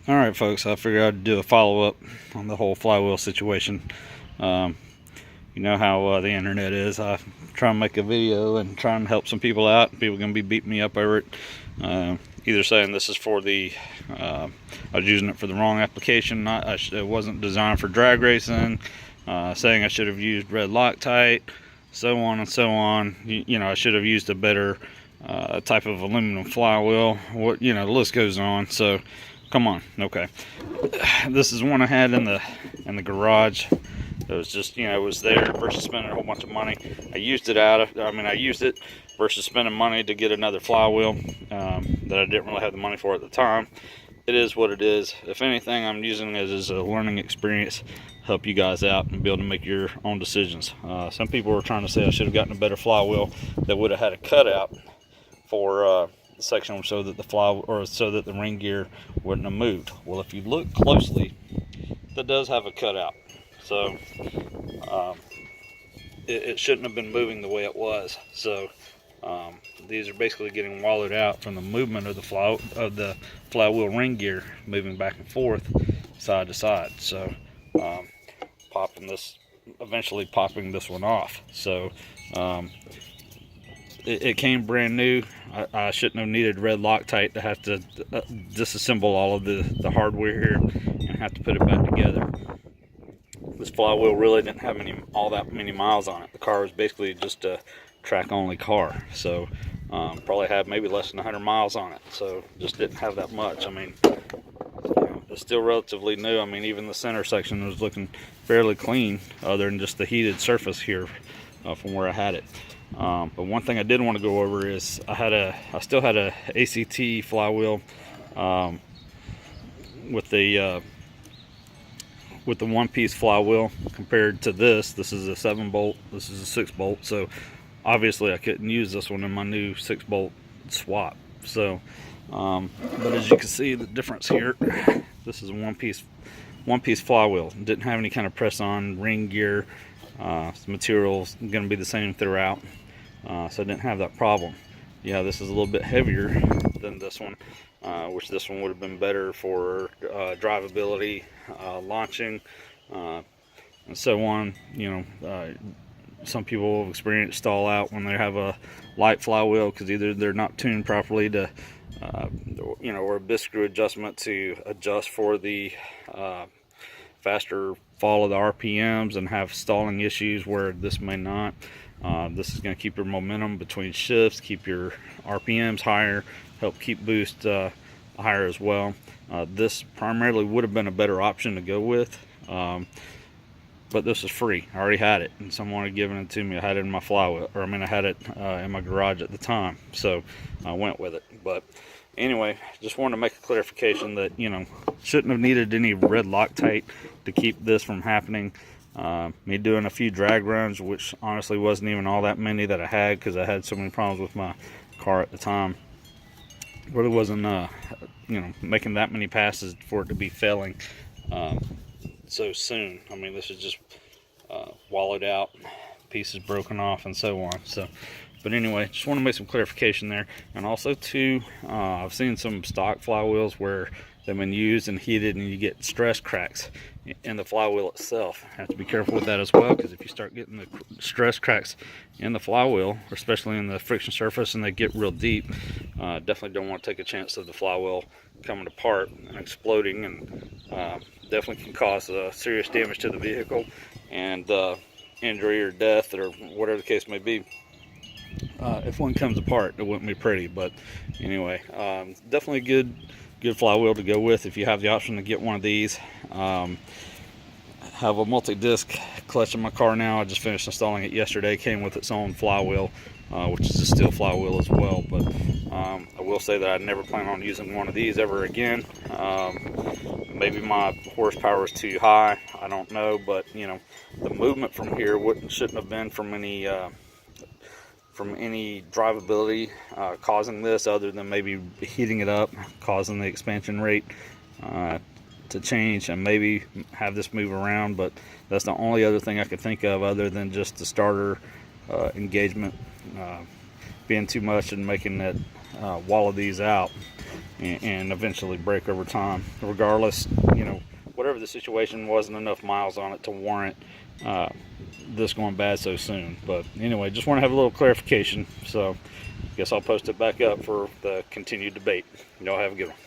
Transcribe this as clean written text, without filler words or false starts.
All right, folks, I figured I'd do a follow-up on the whole flywheel situation. Um, you know how the internet is. I try and make a video and try and help some people out. People are going to be beating me up over it. Either saying this is for the, I was using it for the wrong application. It wasn't designed for drag racing. Saying I should have used red Loctite, so on and so on. You know, I should have used a better type of aluminum flywheel. The list goes on. So, come on, okay. This is one I had in the garage. It was just, it was there versus spending a whole bunch of money. I used it versus spending money to get another flywheel that I didn't really have the money for at the time. It is what it is. If anything, I'm using it as a learning experience, help you guys out and be able to make your own decisions. Some people were trying to say I should have gotten a better flywheel that would have had a cutout for the section so that the ring gear wouldn't have moved. Well, if you look closely, that does have a cutout. So it shouldn't have been moving the way it was. So these are basically getting wallowed out from the movement of the flywheel ring gear moving back and forth, side to side. So eventually popping this one off. So it came brand new. I shouldn't have needed red Loctite to have to disassemble all of the hardware here and have to put it back together. This flywheel really didn't have all that many miles on it. The car was basically just a track-only car, so probably had maybe less than 100 miles on it. So just didn't have that much. I mean, it's still relatively new. I mean, even the center section was looking fairly clean, other than just the heated surface here from where I had it. But one thing I did want to go over is I still had a ACT flywheel with the one-piece flywheel compared to this. This is a 7-bolt. This is a 6-bolt. So obviously I couldn't use this one in my new 6-bolt swap. So, but as you can see, the difference here. This is a one-piece flywheel. Didn't have any kind of press-on ring gear. The material's going to be the same throughout. So I didn't have that problem. Yeah, this is a little bit heavier than this one, which this one would have been better for drivability, launching, and so on. Some people have experienced stall out when they have a light flywheel because either they're not tuned properly to, or a bisque screw adjustment to adjust for the faster fall of the RPMs and have stalling issues where this may not. This is going to keep your momentum between shifts, keep your RPMs higher, help keep boost higher as well. This primarily would have been a better option to go with, but this is free. I already had it, and someone had given it to me. I had it in my flywheel, I had it in my garage at the time, so I went with it. But anyway, just wanted to make a clarification that shouldn't have needed any red Loctite to keep this from happening. Me doing a few drag runs, which honestly wasn't even all that many that I had because I had so many problems with my car at the time. Really wasn't making that many passes for it to be failing so soon. I mean, this is just wallowed out, pieces broken off, and so on. So, but anyway, just want to make some clarification there. And also too, I've seen some stock flywheels where they've been used and heated and you get stress cracks in the flywheel itself. Have to be careful with that as well, because if you start getting the stress cracks in the flywheel, especially in the friction surface, and they get real deep, definitely don't want to take a chance of the flywheel coming apart and exploding, and definitely can cause serious damage to the vehicle and injury or death or whatever the case may be. If one comes apart, it wouldn't be pretty. But anyway, definitely a good flywheel to go with if you have the option to get one of these. Have a multi-disc clutch in my car now. I just finished installing it yesterday. Came with its own flywheel, which is a steel flywheel as well. But I will say that I never plan on using one of these ever again. Maybe my horsepower is too high, I don't know, but the movement from here shouldn't have been from any drivability causing this, other than maybe heating it up, causing the expansion rate to change and maybe have this move around. But that's the only other thing I could think of, other than just the starter engagement being too much and making it wallow these out. and eventually break over time. Regardless, you know, whatever the situation, wasn't enough miles on it to warrant this going bad so soon. But anyway, just want to have a little clarification. So I guess I'll post it back up for the continued debate. Y'all have a good one.